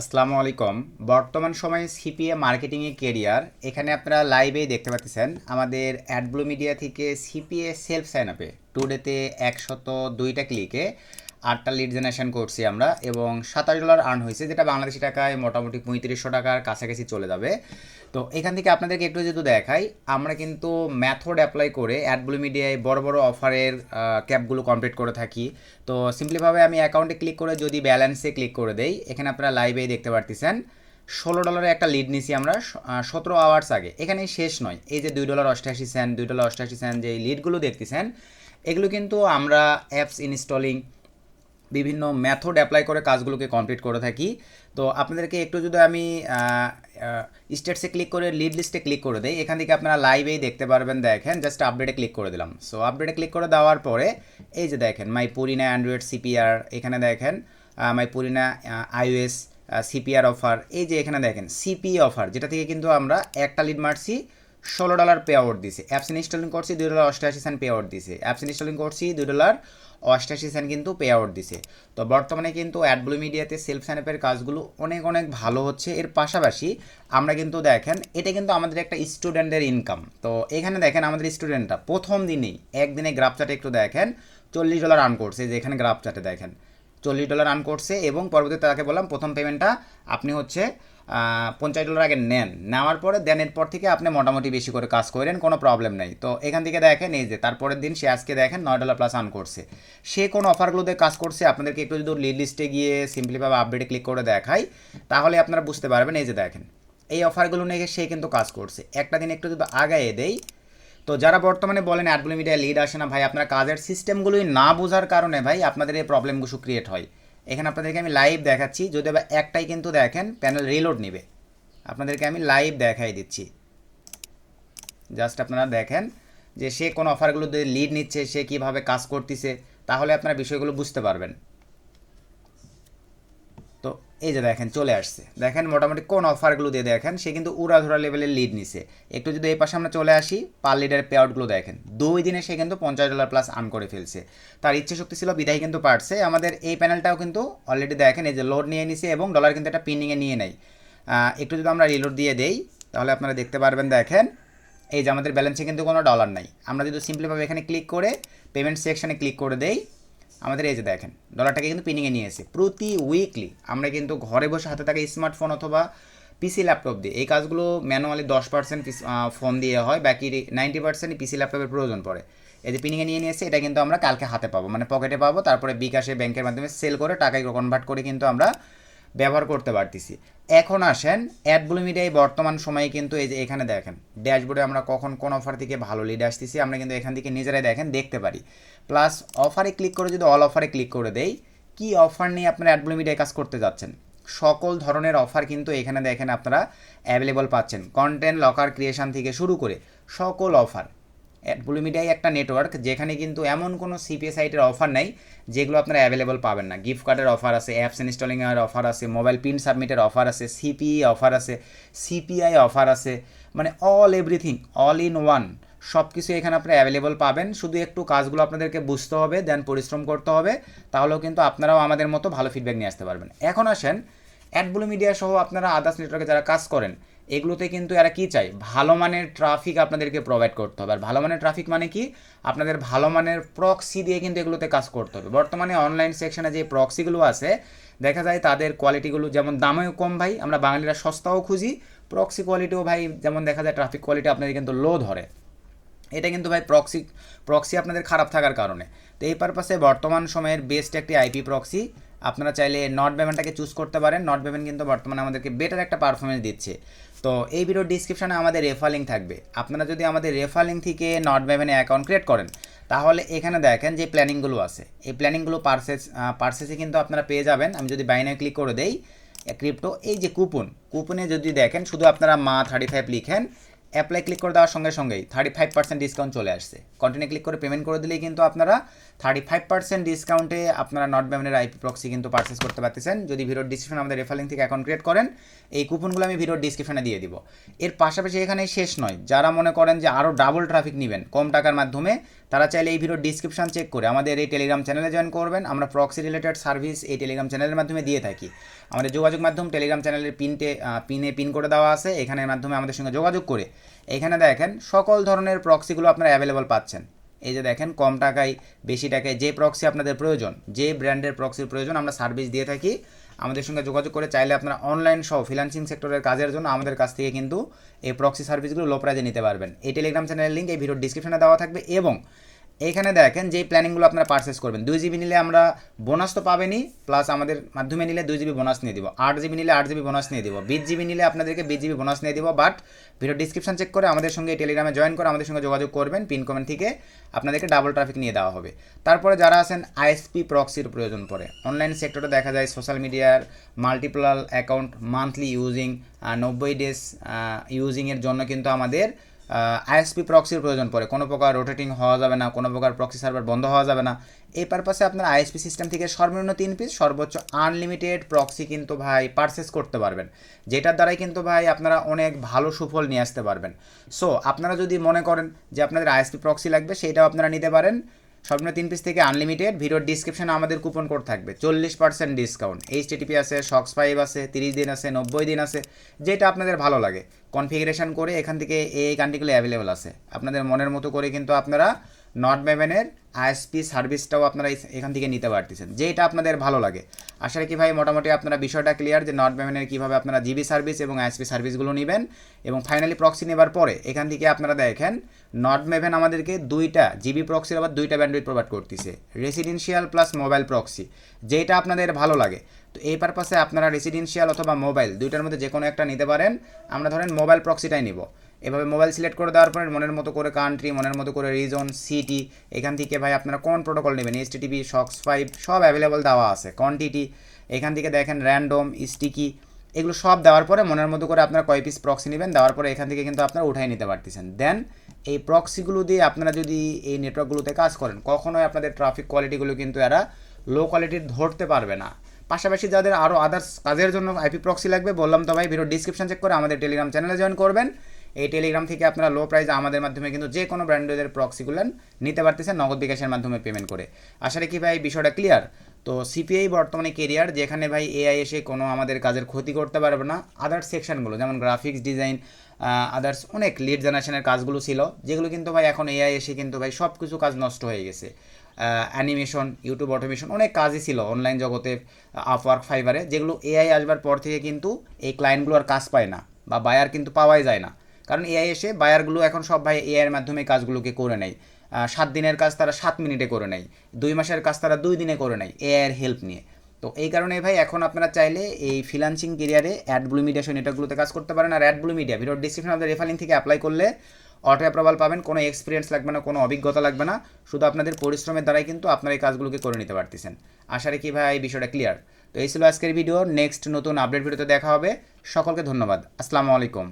আসসালামু আলাইকুম। বর্তমান সময়ে সিপিএ মার্কেটিংয়ে কেরিয়ার এখানে আপনারা লাইভেই দেখতে পাচ্ছেন আমাদের অ্যাডব্লু মিডিয়া থেকে সিপিএ সেলফ সাইন আপে টুডেতে 102টা ক্লিকে 8টা লিড জেনারেশন করছি আমরা এবং $27 আর্ন হয়েছে, যেটা বাংলাদেশি টাকায় মোটামুটি 3500 টাকার কাছাকাছি চলে যাবে। তো এখান থেকে আপনাদেরকে একটু যেহেতু দেখাই, আমরা কিন্তু মেথড অ্যাপ্লাই করে অ্যাডব্লু মিডিয়ায় বড় বড় অফারের ক্যাপগুলো কমপ্লিট করে থাকি। তো সিম্পলিভাবে আমি অ্যাকাউন্টে ক্লিক করে যদি ব্যালেন্সে ক্লিক করে দেই, এখানে আপনারা লাইভেই দেখতে পারতেছেন $16 একটা লিড নিছি আমরা 17 আওয়ার্স আগে। এখানে শেষ নয়, এই যে $2.88, $2.88 যে লিডগুলো দেখতেছেন, এগুলো কিন্তু আমরা অ্যাপস ইনস্টলিং বিভিন্ন মেথড অ্যাপ্লাই করে কাজগুলোকে কমপ্লিট করে থাকি। তো আপনাদেরকে একটু যদি আমি স্টেটসে ক্লিক করে লিড লিস্টে ক্লিক করে দেই, এখান থেকে আপনারা লাইভেই দেখতে পারবেন। দেখেন, জাস্ট আপডেটে ক্লিক করে দিলাম। সো আপডেটে ক্লিক করে দেওয়ার পরে এই যে দেখেন মাই পুরিনা অ্যান্ড্রয়েড সিপিআর, এখানে দেখেন মাই পুরিনা আইওএস সিপিআর অফার, এই যে এখানে দেখেন সিপি অফার, যেটা থেকে কিন্তু আমরা একটা লিড মারছি $16 পে আউট দিছে। অ্যাপস ইনস্টলিং করছি $2.88 পে আউট দিছে। অ্যাপস ইনস্টলিং করছি $2.88 কিন্তু পে আউট দিছে। তো বর্তমানে কিন্তু অ্যাডব্লু মিডিয়াতে সেলফ সাইনআপের কাজগুলো অনেক অনেক ভালো হচ্ছে। এর পাশাপাশি আমরা কিন্তু দেখেন এটা কিন্তু আমাদের একটা স্টুডেন্টের ইনকাম। তো এখানে দেখেন আমাদের স্টুডেন্টরা প্রথম দিনেই একদিনে গ্রাফ চার্টে একটু দেখেন $40 আর্ন করছে, যে এখানে গ্রাফ চার্টে দেখেন $40 আর্ন করছে। এবং পরবর্তীতে তাকে বললাম প্রথম পেমেন্টটা আপনি হচ্ছে $50 আগে নেন, নেওয়ার পরে দেন এরপর থেকে আপনি মোটামুটি বেশি করে কাজ করেন, কোনো প্রবলেম নেই। তো এখান থেকে দেখেন এই যে তারপরের দিন সে আজকে দেখেন $9 প্লাস আর্ন করছে। সে কোন অফারগুলোতে কাজ করছে আপনাদেরকে একটু যদি লিড লিস্টে গিয়ে সিম্পলিভাবে আপডেটে ক্লিক করে দেখাই, তাহলে আপনারা বুঝতে পারবেন। এই যে দেখেন এই অফারগুলো নিয়ে সে কিন্তু কাজ করছে। একটা দিন একটু যদি আগায় দেই, তো যারা বর্তমানে বলেন অ্যাডব্লু মিডিয়া লিড আসে না ভাই, আপনারা কাজের সিস্টেমগুলোই না বোঝার কারণে ভাই আপনাদের এই প্রবলেমগুলো ক্রিয়েট হয়। এখানে আপনাদেরকে আমি লাইভ দেখাচ্ছি, যদি আবার একটাই কিন্তু দেখেন প্যানেল রিলোড নেবে, আপনাদেরকে আমি লাইভ দেখাই দিচ্ছি। জাস্ট আপনারা দেখেন যে সে কোন অফারগুলোতে লিড নিচ্ছে, সে কীভাবে কাজ করতেছে, তাহলে আপনারা বিষয়গুলো বুঝতে পারবেন। তো এই যে দেখেন চলে আসছে, দেখেন মোটামুটি কোন অফারগুলো দিয়ে দেখেন সে কিন্তু উড়াধুরা লেভেলের লিড নিছে। একটু যদি এই পাশে আমরা চলে আসি, পার লিডের পে আউটগুলো দেখেন 2 দিনে সে কিন্তু $50 প্লাস আর্ন করে ফেলছে। তার ইচ্ছে শক্তি ছিল বিদায় কিন্তু পারছে। আমাদের এই প্যানেলটাও কিন্তু অলরেডি দেখেন এই যে লোড নিয়ে নিছে এবং ডলার কিন্তু একটা পিনিংয়ে নিয়ে নেয়। একটু যদি আমরা রিলোড দিয়ে দেই, তাহলে আপনারা দেখতে পারবেন। দেখেন এই যে আমাদের ব্যালেন্সে কিন্তু কোনো ডলার নাই। আমরা যদি সিম্পলিভাবে এখানে ক্লিক করে পেমেন্ট সেকশানে ক্লিক করে দেই, আমাদের এই যে দেখেন ডলারটাকে কিন্তু পিনিংয়ে নিয়ে এসে প্রতি উইকলি আমরা কিন্তু ঘরে বসে হাতে থাকা স্মার্টফোন অথবা পিসি ল্যাপটপ দিয়ে এই কাজগুলো ম্যানুয়ালি 10% ফোন দিয়ে হয়, বাকি 90% পিসি ল্যাপটপের প্রয়োজন পড়ে। এই যে পিনিংয়ে নিয়ে এসে এটা কিন্তু আমরা কালকে হাতে পাবো, মানে পকেটে পাবো, তারপরে বিকাশে ব্যাংকের মাধ্যমে সেল করে টাকায় কনভার্ট করে কিন্তু আমরা ব্যবহার করতে পারতেছি। এখন আসেন অ্যাডব্লু মিডিয়ায় বর্তমান সময়ে কিন্তু এই যে এখানে দেখেন ড্যাশবোর্ডে আমরা কখন কোন অফার থেকে ভালো লিড আসতেছি আমরা কিন্তু এখান থেকে নিজেরাই দেখেন দেখতে পারি। প্লাস অফারে ক্লিক করে যদি অল অফারে ক্লিক করে দেই, কি অফার নিয়ে আপনারা অ্যাডব্লু মিডিয়ায় কাজ করতে যাচ্ছেন, সকল ধরনের অফার কিন্তু এখানে দেখেন আপনারা অ্যাভেলেবল পাচ্ছেন। কন্টেন্ট লকার ক্রিয়েশন থেকে শুরু করে সকল অফার। অ্যাডব্লু মিডিয়ায় একটা নেটওয়ার্ক যেখানে কিন্তু এমন কোনো সিপিএ সাইটের অফার নেই যেগুলো আপনারা অ্যাভেলেবল পাবেন না। গিফট কার্ডের অফার আছে, অ্যাপস ইনস্টলিংয়ের অফার আছে, মোবাইল পিন সাবমিটের অফার আছে, সিপিই অফার আছে, সিপিআই অফার আছে, মানে all everything all in one সব কিছু এখানে আপনারা অ্যাভেলেবল পাবেন। শুধু একটু কাজগুলো আপনাদেরকে বুঝতে হবে, দেন পরিশ্রম করতে হবে, তাহলেও কিন্তু আপনারাও আমাদের মতো ভালো ফিডব্যাক নিয়ে আসতে পারবেন। এখন আসেন অ্যাডব্লু মিডিয়া সহ আপনারা আদার্স নেটওয়ার্কে যারা কাজ করেন, এগুলোতে কিন্তু এরা কী চাই, ভালো মানের ট্রাফিক আপনাদেরকে প্রোভাইড করতে হবে। আর ভালো মানের ট্রাফিক মানে কি, আপনাদের ভালো মানের প্রক্সি দিয়ে কিন্তু এগুলোতে কাজ করতে হবে। বর্তমানে অনলাইন সেকশনে যে প্রক্সিগুলো আছে দেখা যায় তাদের কোয়ালিটিগুলো যেমন দামেও কম ভাই, আমরা বাঙালিরা সস্তাও খুঁজি, প্রক্সি কোয়ালিটিও ভাই যেমন দেখা যায় ট্রাফিক কোয়ালিটি আপনাদের কিন্তু লো ধরে। এটা কিন্তু ভাই প্রক্সি আপনাদের খারাপ থাকার কারণে। তো এই পারপাসে বর্তমান সময়ের বেস্ট একটি আইপি প্রক্সি আপনারা চাইলে নট বেভেনটাকে চুজ করতে পারেন। নট বেভেন কিন্তু বর্তমানে আমাদেরকে বেটার একটা পারফরমেন্স দিচ্ছে। তো এই ভিডিওর ডিসক্রিপশনে আমাদের রেফার লিঙ্ক থাকবে। আপনারা যদি আমাদের রেফার লিঙ্ক থেকে নট বেভেনে অ্যাকাউন্ট ক্রিয়েট করেন, তাহলে এখানে দেখেন যে প্ল্যানিংগুলো আছে, এই প্ল্যানিংগুলো পারচেসে কিন্তু আপনারা পেয়ে যাবেন। আমি যদি বাইনায় ক্লিক করে দেই ক্রিপ্টো, এই যে কুপনে যদি দেখেন শুধু আপনারা মা 35 লিখেন, অ্যাপ্লাই ক্লিক করে দেওয়ার সঙ্গে সঙ্গেই 35% ডিসকাউন্ট চলে আসছে। কন্টিনিউ ক্লিক করে পেমেন্ট করে দিলেই কিন্তু আপনারা 35% ডিসকাউন্টে আপনারা নট ব্যামেনের আইপি প্রক্সি কিন্তু পারচেস করতে পারতেছেন। যদি ভিডিওর ডিসক্রিপশনে আমাদের রেফার লিঙ্ক থেকে অ্যাকাউন্ট ক্রিয়েট করেন, এই কুপনগুলো আমি ভিডিওর ডিসক্রিপশনে দিয়ে দিব। এর পাশাপাশি এখানে শেষ নয়, যারা মনে করেন যে আরও ডাবল ট্রাফিক নেবেন কম টাকার মাধ্যমে, তারা চাইলে এই ভিডিওর ডিসক্রিপশন চেক করে আমাদের এই টেলিগ্রাম চ্যানেলে জয়েন করবেন। আমরা প্রক্সি রিলেটেড সার্ভিস এই টেলিগ্রাম চ্যানেলের মাধ্যমে দিয়ে থাকি। আমাদের যোগাযোগ মাধ্যম টেলিগ্রাম চ্যানেলের পিন করে দেওয়া আছে, এখানের মাধ্যমে আমাদের সঙ্গে যোগাযোগ করে এখানে দেখেন সকল ধরনের প্রক্সিগুলো আপনারা অ্যাভেলেবল পাচ্ছেন। এই যে দেখেন কম টাকায় বেশি টাকায় যে প্রক্সি আপনাদের প্রয়োজন, যে ব্র্যান্ডের প্রক্সির প্রয়োজন আমরা সার্ভিস দিয়ে থাকি। আমাদের সঙ্গে যোগাযোগ করে চাইলে আপনারা অনলাইন সহ ফ্রিল্যান্সিং সেক্টরের কাজের জন্য আমাদের কাছ থেকে কিন্তু এই প্রক্সি সার্ভিসগুলো লো প্রাইজে নিতে পারবেন। এই টেলিগ্রাম চ্যানেলের লিঙ্ক এই ভিডিওর ডিসক্রিপশনে দেওয়া থাকবে। এবং এইখানে দেখেন যেই প্ল্যানিংগুলো আপনারা পারচেস করবেন, 2 জিবি নিলে আমরা বোনাস তো পাবেনই, প্লাস আমাদের মাধ্যমে নিলে 2 জিবি বোনাস নিয়ে দিব, 8 জিবি নিলে 8 জিবি বোনাস নিয়ে দিব, 20 জিবি নিলে আপনাদেরকে 20 জিবি বোনাস নিয়ে দিব। বাট ভিডিও ডিসক্রিপশন চেক করে আমাদের সঙ্গে টেলিগ্রামে জয়েন করে আমাদের সঙ্গে যোগাযোগ করবেন, পিন কমেন্ট থেকে আপনাদেরকে ডাবল ট্রাফিক নিয়ে দেওয়া হবে। তারপরে যারা আছেন আইএসপি প্রক্সির প্রয়োজন পড়ে, অনলাইন সেক্টরে দেখা যায় সোশ্যাল মিডিয়ার multiple account monthly using 90 days ইউজিংয়ের জন্য কিন্তু আমাদের আইএসপি প্রক্সির প্রয়োজন পড়ে। কোনো প্রকার রোটেটিং হওয়া যাবে না, কোনো প্রকার প্রক্সি সার্ভার বন্ধ হওয়া যাবে না। এই পারপাসে আপনারা আইএসপি সিস্টেম থেকে সর্বনিম্ন 3 পিস সর্বোচ্চ আনলিমিটেড প্রক্সি কিন্তু ভাই পারচেস করতে পারবেন, যেটার দ্বারাই কিন্তু ভাই আপনারা অনেক ভালো সুফল নিয়ে আসতে পারবেন। সো আপনারা যদি মনে করেন যে আপনাদের আইএসপি প্রক্সি লাগবে, সেইটাও আপনারা নিতে পারেন। সর্বনিম্ন 3 পিস থেকে আনলিমিটেড। ভিডিওর ডিসক্রিপশনে আমাদের কুপন কোড থাকবে 40% ডিসকাউন্ট। HTTP আছে, শক্স 5 আছে, 30 দিন আছে, 90 দিন আছে, যেটা আপনাদের ভালো লাগে কনফিগারেশন করে এখান থেকে এই কান্ট্রিগুলো অ্যাভেলেবল আছে। আপনাদের মনের মতো করে কিন্তু আপনারা নট ব্যামেনের আইএসপি সার্ভিসটাও আপনারা এখান থেকে নিতে পারতেছেন, যেটা আপনাদের ভালো লাগে। আশা রাখি ভাই মোটামুটি আপনারা বিষয়টা ক্লিয়ার যে নট ব্যামেনের কীভাবে আপনারা জিবি সার্ভিস এবং আইএসপি সার্ভিসগুলো নেবেন। এবং ফাইনালি প্রক্সি নেবার পরে এখান থেকে আপনারা দেখেন নট ব্যামেন আমাদেরকে 2টা জিবি প্রক্সির আবার 2টা ব্যান্ডউইথ প্রোভাইড করতেছে, রেসিডেন্সিয়াল প্লাস মোবাইল প্রক্সি, যেটা আপনাদের ভালো লাগে। তো এই পারপাসে আপনারা রেসিডেন্সিয়াল অথবা মোবাইল 2টার মধ্যে যে কোনো একটা নিতে পারেন। আমরা ধরেন মোবাইল প্রক্সিটাই নিব। এভাবে মোবাইল সিলেক্ট করে দেওয়ার পরে মনের মতো করে কান্ট্রি, মনের মতো করে রিজন, সিটি, এখান থেকে ভাই আপনারা কোন প্রোটোকল নেবেন, HTTP, শক্স 5 সব অ্যাভেলেবল দেওয়া আছে। কোয়ান্টিটি এখান থেকে দেখেন র্যান্ডম, স্টিকি, এগুলো সব দেওয়ার পরে মনের মতো করে আপনারা কয় পিস প্রক্সি নেবেন, দেওয়ার পরে এখান থেকে কিন্তু আপনারা উঠাই নিতে পারতেছেন। দেন এই প্রক্সিগুলো দিয়ে আপনারা যদি এই নেটওয়ার্কগুলোতে কাজ করেন, কখনোই আপনাদের ট্রাফিক কোয়ালিটিগুলো কিন্তু এরা লো কোয়ালিটির ধরতে পারবে না। পাশাপাশি যাদের আরও আদার্স কাজের জন্য আইপি প্রক্সি লাগবে, বললাম তো ভাই ভিডিও ডিসক্রিপশন চেক করে আমাদের টেলিগ্রাম চ্যানেলে জয়েন করবেন। এই টেলিগ্রাম থেকে আপনারা লো প্রাইসে আমাদের মাধ্যমে কিন্তু যে কোনো ব্র্যান্ডের প্রক্সিগুলো নিতে পারতেছেন নগদ বিকাশের মাধ্যমে পেমেন্ট করে। আশা রাখি ভাই বিষয়টা ক্লিয়ার। তো সিপিআই বর্তমানে কেরিয়ার, যেখানে ভাই এআই এসে কোনো আমাদের কাজের ক্ষতি করতে পারবে না। আদার্স সেকশনগুলো যেমন গ্রাফিক্স ডিজাইন, আদার্স অনেক লিড জেনারেশনের কাজগুলো ছিল, যেগুলো কিন্তু ভাই এখন এআই এসে কিন্তু ভাই সব কিছু কাজ নষ্ট হয়ে গেছে। অ্যানিমেশন, ইউটিউব অটোমেশন, অনেক কাজই ছিল অনলাইন জগতে আপওয়ার্ক, ফাইবারে, যেগুলো এআই আসবার পর থেকে কিন্তু এই ক্লায়েন্টগুলো আর কাজ পায় না বা বায়ার কিন্তু পাওয়াই যায় না। কারণ এআই এসে বায়ারগুলো এখন সব ভাই এআইয়ের মাধ্যমে কাজগুলোকে করে নেয়। 7 দিনের কাজ তারা 7 মিনিটে করে নেয়, 2 মাসের কাজ তারা 2 দিনে করে নেয় এআইয়ের হেল্প নিয়ে। তো এই কারণে ভাই এখন আপনারা চাইলে এই ফ্রিল্যান্সিং কেরিয়ারে অ্যাডব্লু মিডিয়া সহ নেটওয়ার্কগুলোতে কাজ করতে পারেন। আর অ্যাডব্লু মিডিয়া ভিডিওর ডিসক্রিপশনে আপনাদের রেফার লিঙ্ক থেকে অ্যাপ্লাই করলে অটো অ্যাপ্রুভাল পাবেন। কোনো এক্সপিরিয়েন্স লাগবে না, কোনো অভিজ্ঞতা লাগবে না, শুধু আপনাদের পরিশ্রমের দ্বারাই কিন্তু আপনারা এই কাজগুলোকে করে নিতে পারতেছেন। আশা রাখি ভাই এই বিষয়টা ক্লিয়ার। তো এই ছিল আজকের ভিডিও। নেক্সট নতুন আপডেট ভিডিওতে দেখা হবে। সকলকে ধন্যবাদ। আসসালামু আলাইকুম।